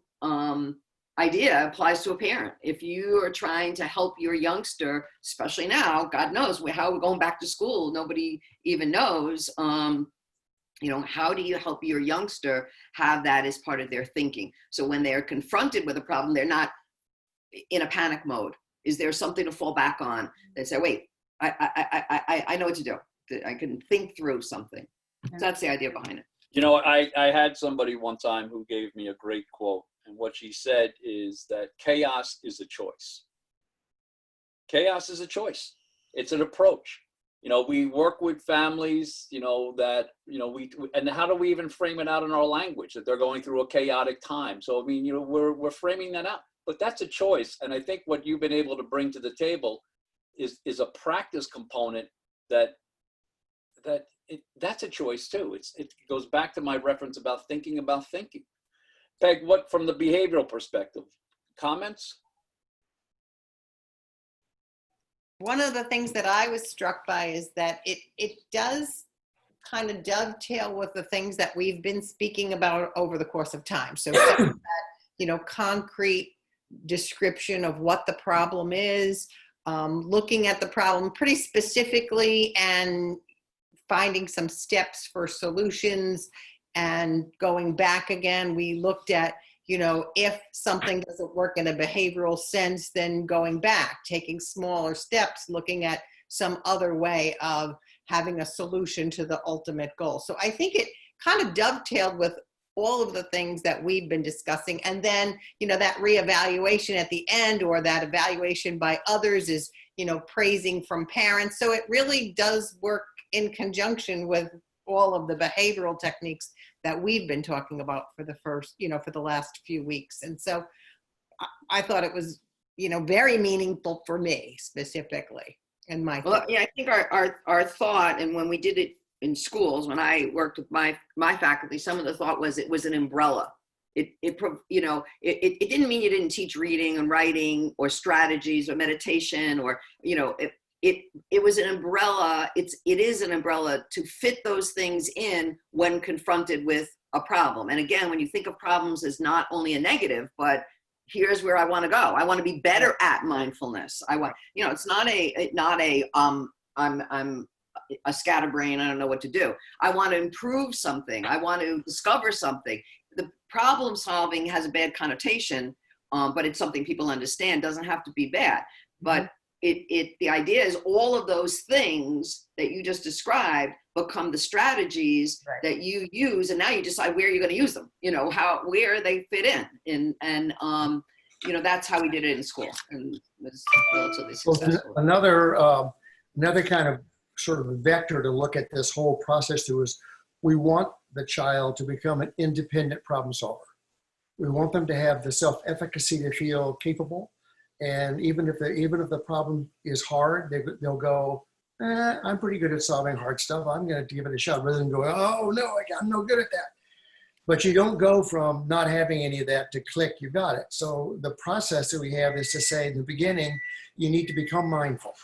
S2: idea applies to a parent. If you are trying to help your youngster, especially now, God knows how we're going back to school, nobody even knows, how do you help your youngster have that as part of their thinking? So when they're confronted with a problem, they're not in a panic mode. Is there something to fall back on? They say, wait, I know what to do. I can think through something. So that's the idea behind it.
S1: You know, I had somebody one time who gave me a great quote, and what she said is that chaos is a choice. Chaos is a choice. It's an approach. You know, we work with families, you know, that, you know, and how do we even frame it out in our language that they're going through a chaotic time? So, I mean, you know, we're framing that out, but that's a choice. And I think what you've been able to bring to the table is a practice component that's a choice too. It goes back to my reference about thinking. Peg, what from the behavioral perspective? Comments?
S5: One of the things that I was struck by is that it does kind of dovetail with the things that we've been speaking about over the course of time. So that, you know, concrete description of what the problem is, looking at the problem pretty specifically and finding some steps for solutions, and going back again, we looked at, you know, if something doesn't work in a behavioral sense, then going back, taking smaller steps, looking at some other way of having a solution to the ultimate goal. So I think it kind of dovetailed with all of the things that we've been discussing. And then, you know, that reevaluation at the end, or that evaluation by others, is, you know, praising from parents. So it really does work in conjunction with all of the behavioral techniques that we've been talking about for the last few weeks. And so I thought it was, you know, very meaningful for me specifically in my
S2: Well, yeah, I think our thought, and when we did it in schools, when I worked with my faculty, some of the thought was it was an umbrella. It didn't mean you didn't teach reading and writing or strategies or meditation, or, you know, it was an umbrella. It is an umbrella to fit those things in when confronted with a problem. And again, when you think of problems as not only a negative, but here's where I want to go. I want to be better at mindfulness. I want, you know, it's not I'm a scatterbrain, I don't know what to do. I want to improve something. I want to discover something. The problem solving has a bad connotation, but it's something people understand. Doesn't have to be bad. But the idea is all of those things that you just described become the strategies that you use, and now you decide where you're going to use them. You know, where they fit in, and you know, that's how we did it in school, and it was relatively successful.
S3: Well, another kind of sort of vector to look at this whole process through is we want the child to become an independent problem solver. We want them to have the self-efficacy to feel capable. And even if the problem is hard, they'll go, I'm pretty good at solving hard stuff. I'm going to give it a shot, rather than go, oh no, I'm no good at that. But you don't go from not having any of that to click, you got it. So the process that we have is to say in the beginning, you need to become mindful.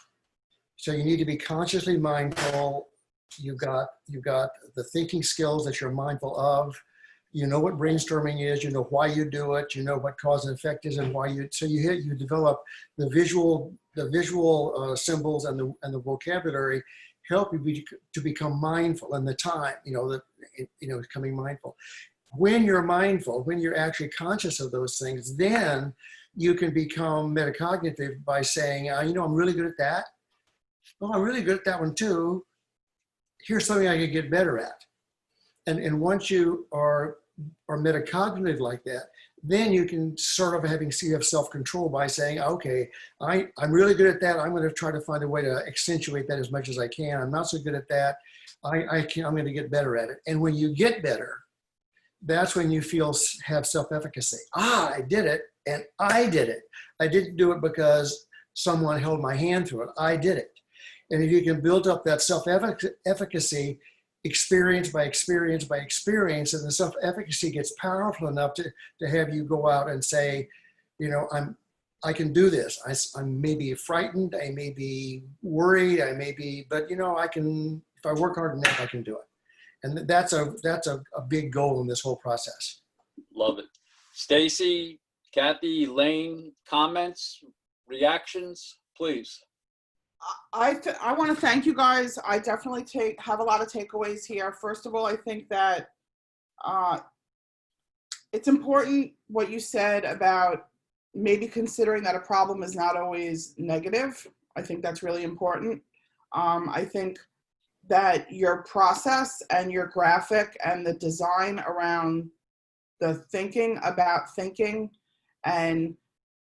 S3: So you need to be consciously mindful. You've got the thinking skills that you're mindful of. You know what brainstorming is, you know why you do it, you know what cause and effect is, and why you develop the visual symbols and the vocabulary help you to become mindful, and the time, becoming mindful. When you're mindful, when you're actually conscious of those things, then you can become metacognitive by saying, I'm really good at that. Oh, I'm really good at that one too. Here's something I could get better at. And once you are metacognitive like that, then you can sort of have self-control by saying, okay, I'm really good at that. I'm going to try to find a way to accentuate that as much as I can. I'm not so good at that. I'm going to get better at it. And when you get better, that's when you have self-efficacy. I did it, and I did it. I didn't do it because someone held my hand through it. I did it. And if you can build up that self-efficacy, experience by experience by experience, and the self-efficacy gets powerful enough to have you go out and say, I can do this. I'm maybe frightened, I may be worried, but I can, if I work hard enough, I can do it. And that's a big goal in this whole process.
S1: Love it. Stacy, Kathy, Elaine, comments, reactions, please.
S6: I want to thank you guys. I definitely have a lot of takeaways here. First of all, I think that it's important what you said about maybe considering that a problem is not always negative. I think that's really important. I think that your process and your graphic and the design around the thinking about thinking and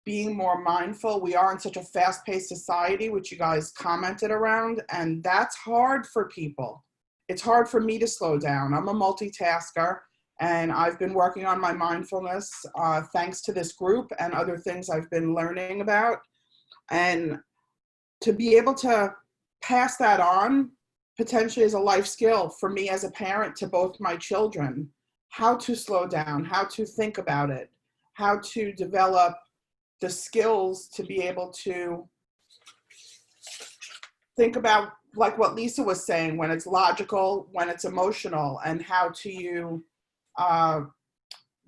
S6: being more mindful. We are in such a fast-paced society, which you guys commented around, and that's hard for people. It's hard for me to slow down. I'm a multitasker, and I've been working on my mindfulness thanks to this group and other things I've been learning about. And to be able to pass that on potentially is a life skill for me as a parent to both my children, how to slow down, how to think about it, how to develop the skills to be able to think about, like what Lisa was saying, when it's logical, when it's emotional, and how to you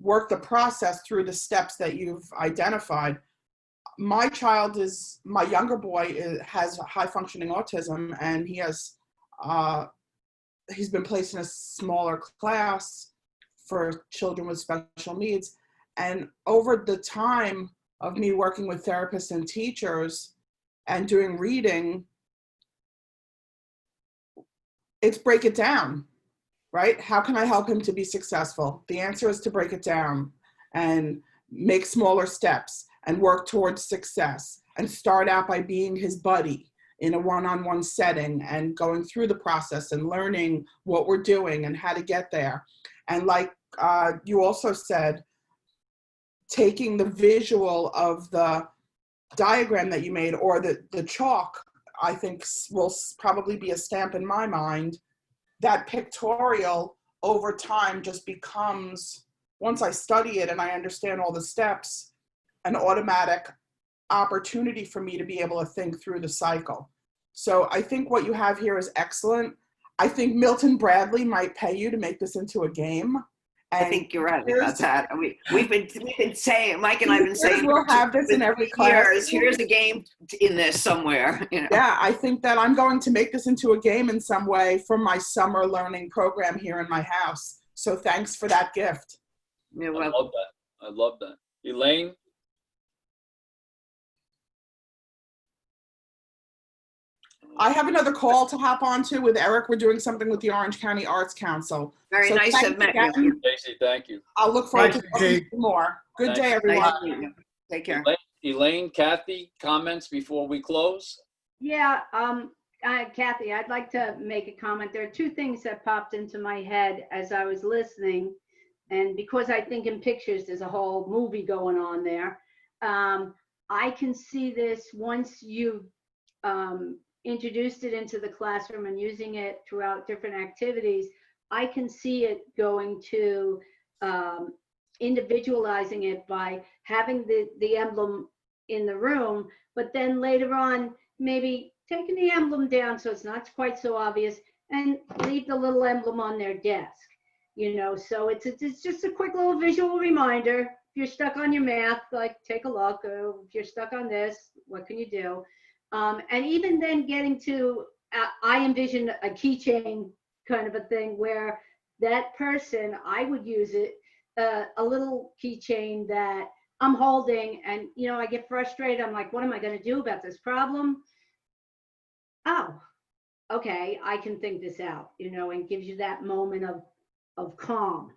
S6: work the process through the steps that you've identified. My younger boy has high functioning autism, and he's been placed in a smaller class for children with special needs. And over the time of me working with therapists and teachers and doing reading, it's break it down, right? How can I help him to be successful? The answer is to break it down and make smaller steps and work towards success and start out by being his buddy in a one-on-one setting and going through the process and learning what we're doing and how to get there. And like you also said, taking the visual of the diagram that you made or the chalk, I think will probably be a stamp in my mind. That pictorial over time just becomes, once I study it and I understand all the steps, an automatic opportunity for me to be able to think through the cycle. So I think what you have here is excellent. I think Milton Bradley might pay you to make this into a game.
S2: I think you're right about that. We've been saying, Mike and I have been saying,
S6: we'll have this in every class.
S2: Here's a game in this somewhere. You know?
S6: Yeah, I think that I'm going to make this into a game in some way for my summer learning program here in my house. So thanks for that gift.
S2: You're
S1: I
S2: welcome.
S1: love that. I love that. Elaine?
S6: I have another call to hop onto with Eric. We're doing something with the Orange County Arts Council.
S2: Very
S6: So
S2: nice to have met you.
S1: Daisy, thank you.
S6: I'll look forward to
S3: Thank you,
S6: talking to
S3: Jake.
S6: you more. Good
S1: Thank
S6: day,
S1: you.
S6: everyone.
S2: Nice to meet you. Take care.
S1: Elaine, Kathy, comments before we close?
S7: Yeah, Kathy, I'd like to make a comment. There are two things that popped into my head as I was listening. And because I think in pictures, there's a whole movie going on there. I can see this once you've introduced it into the classroom and using it throughout different activities. I can see it going to individualizing it by having the emblem in the room, but then later on, maybe taking the emblem down so it's not quite so obvious and leave the little emblem on their desk, you know, so it's just a quick little visual reminder. If you're stuck on your math, like take a look. If you're stuck on this, what can you do? And even then getting to, I envision a keychain kind of a thing where that person, I would use it, a little keychain that I'm holding and, you know, I get frustrated. I'm like, what am I going to do about this problem? Oh, okay, I can think this out, you know, and gives you that moment of calm.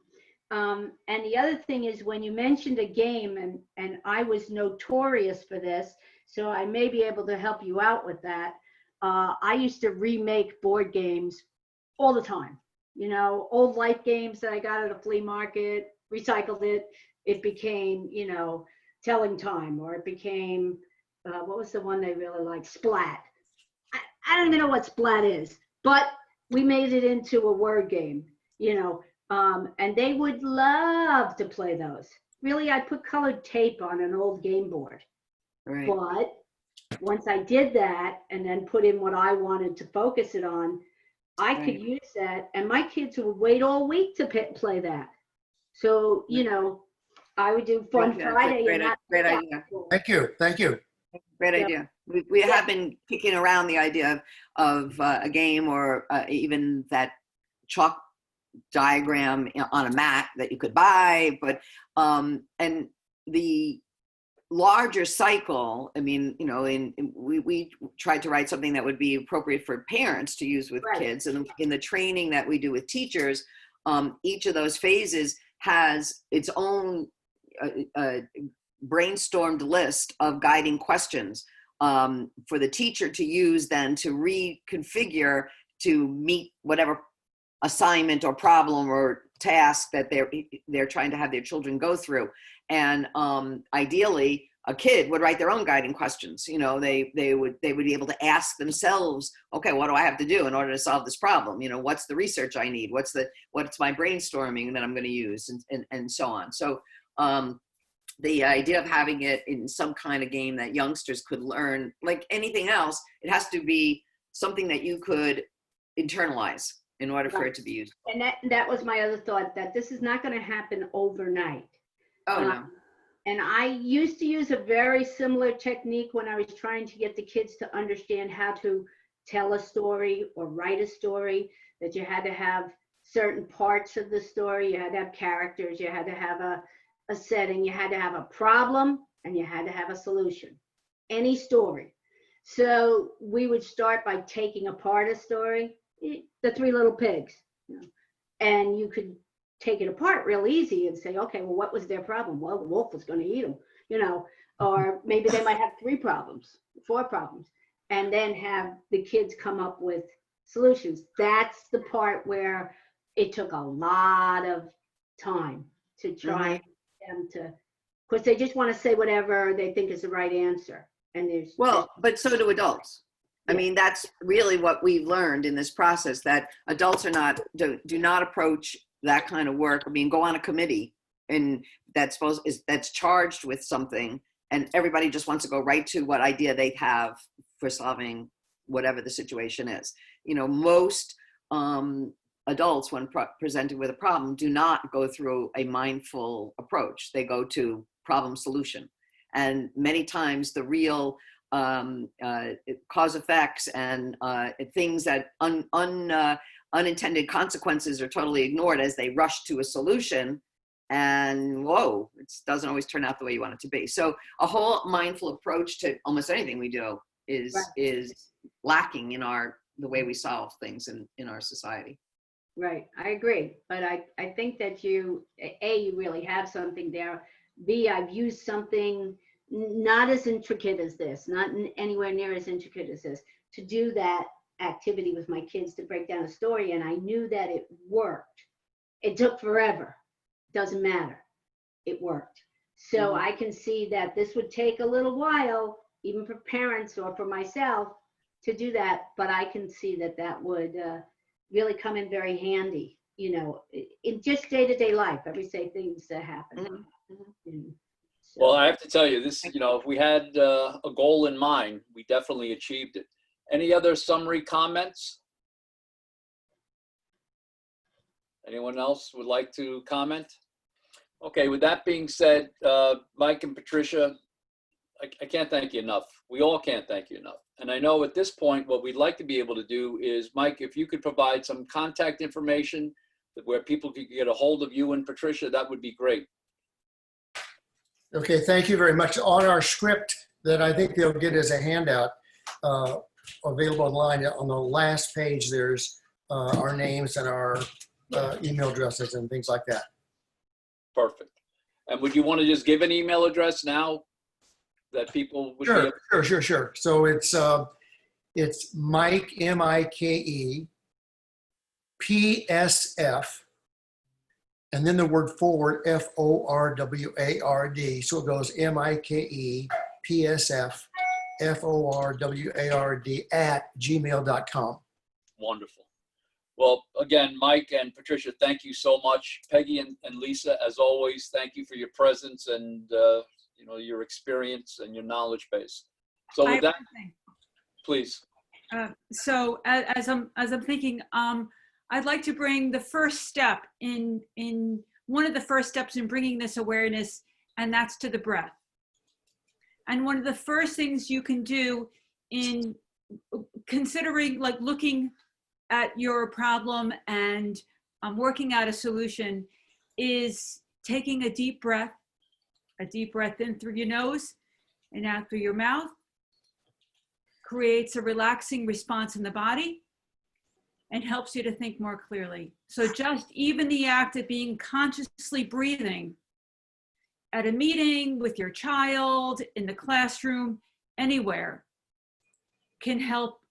S7: And the other thing is when you mentioned a game, and I was notorious for this, so I may be able to help you out with that. I used to remake board games all the time. You know, old life games that I got at a flea market, recycled it. It became, you know, Telling Time, or it became, what was the one they really liked? Splat. I don't even know what Splat is, but we made it into a word game, you know, and they would love to play those. Really, I put colored tape on an old game board.
S2: Right.
S7: But once I did that and then put in what I wanted to focus it on, I could use that, and my kids would wait all week to play that. So, you know, I would do Fun Friday.
S2: Great idea.
S3: Thank you. Thank you.
S2: Great idea. We have been kicking around the idea of a game or even that chalk diagram on a mat that you could buy, but and the larger cycle, I mean, you know, we tried to write something that would be appropriate for parents to use with
S7: Right.
S2: kids. And in the training that we do with teachers, each of those phases has its own brainstormed list of guiding questions for the teacher to use then to reconfigure to meet whatever assignment or problem or task that they're trying to have their children go through. And ideally, a kid would write their own guiding questions. You know, they would be able to ask themselves, okay, what do I have to do in order to solve this problem? You know, what's the research I need? What's my brainstorming that I'm going to use, and so on. So the idea of having it in some kind of game that youngsters could learn, like anything else, it has to be something that you could internalize in order for it to be used.
S7: And that was my other thought, that this is not going to happen overnight.
S2: Oh, no.
S7: And I used to use a very similar technique when I was trying to get the kids to understand how to tell a story or write a story, that you had to have certain parts of the story. You had to have characters, you had to have a setting, you had to have a problem, and you had to have a solution. Any story. So we would start by taking apart a story, the Three Little Pigs, you know, and you could take it apart real easy and say, okay, well, what was their problem? Well, the wolf was going to eat them, you know, or maybe they might have 3 problems, 4 problems, and then have the kids come up with solutions. That's the part where it took a lot of time to try and get them to, because they just want to say whatever they think is the right answer. And
S2: But so do adults. I mean, that's really what we've learned in this process, that adults do not approach that kind of work. I mean, go on a committee and that's charged with something, and everybody just wants to go right to what idea they have for solving whatever the situation is. You know, most adults, when presented with a problem, do not go through a mindful approach. They go to problem solution. And many times the real cause effects and things that unintended consequences are totally ignored as they rush to a solution, and whoa, it doesn't always turn out the way you want it to be. So a whole mindful approach to almost anything we do is lacking in the way we solve things in our society.
S7: Right, I agree. But I think that you really have something there. B, I've used something not as intricate as this, not anywhere near as intricate as this, to do that activity with my kids, to break down a story, and I knew that it worked. It took forever. Doesn't matter. It worked. So I can see that this would take a little while, even for parents or for myself, to do that, but I can see that would really come in very handy, you know, in just day-to-day life, everyday things that happen.
S1: Well, I have to tell you this, you know, if we had a goal in mind, we definitely achieved it. Any other summary comments? Anyone else would like to comment? Okay, with that being said, Mike and Patricia, I can't thank you enough. We all can't thank you enough. And I know at this point, what we'd like to be able to do is, Mike, if you could provide some contact information where people could get a hold of you and Patricia, that would be great.
S3: Okay, thank you very much. On our script that I think they'll get as a handout, available online, on the last page, there's our names and our email addresses and things like that.
S1: Perfect. And would you want to just give an email address now that people would be able to...
S3: Sure. So it's Mike, M-I-K-E, P-S-F, and then the word forward, F-O-R-W-A-R-D. So it goes M-I-K-E, P-S-F, F-O-R-W-A-R-D @gmail.com.
S1: Wonderful. Well, again, Mike and Patricia, thank you so much. Peggy and Lisa, as always, thank you for your presence and you know, your experience and your knowledge base. So with that, please.
S4: So as I'm thinking, I'd like to bring the first step in one of the first steps in bringing this awareness, and that's to the breath. And one of the first things you can do in considering, like, looking at your problem and working out a solution, is taking a deep breath A deep breath in through your nose and out through your mouth creates a relaxing response in the body and helps you to think more clearly. So just even the act of being consciously breathing at a meeting with your child, in the classroom, anywhere, can help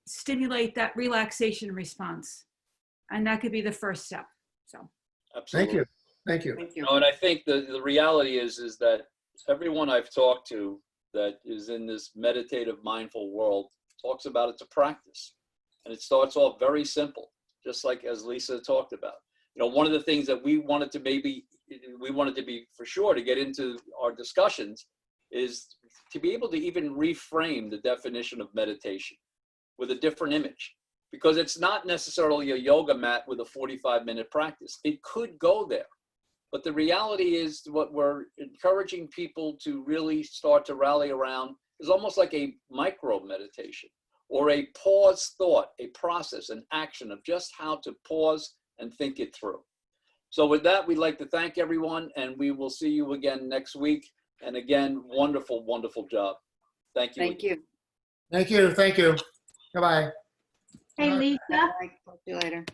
S4: stimulate that relaxation response. And that could be the first step. So
S1: Absolutely.
S3: Thank you. Thank you.
S2: Thank you.
S1: And I think the reality is that everyone I've talked to that is in this meditative, mindful world talks about it's a practice. And it starts off very simple, just like as Lisa talked about. You know, one of the things that we wanted to be for sure to get into our discussions is to be able to even reframe the definition of meditation with a different image. Because it's not necessarily a yoga mat with a 45-minute practice. It could go there. But the reality is what we're encouraging people to really start to rally around is almost like a micro meditation or a pause thought, a process, an action of just how to pause and think it through. So with that, we'd like to thank everyone, and we will see you again next week. And again, wonderful, wonderful job. Thank you.
S2: Thank you.
S3: Thank you. Thank you. Goodbye.
S7: Hey, Lisa,
S2: Talk to you later.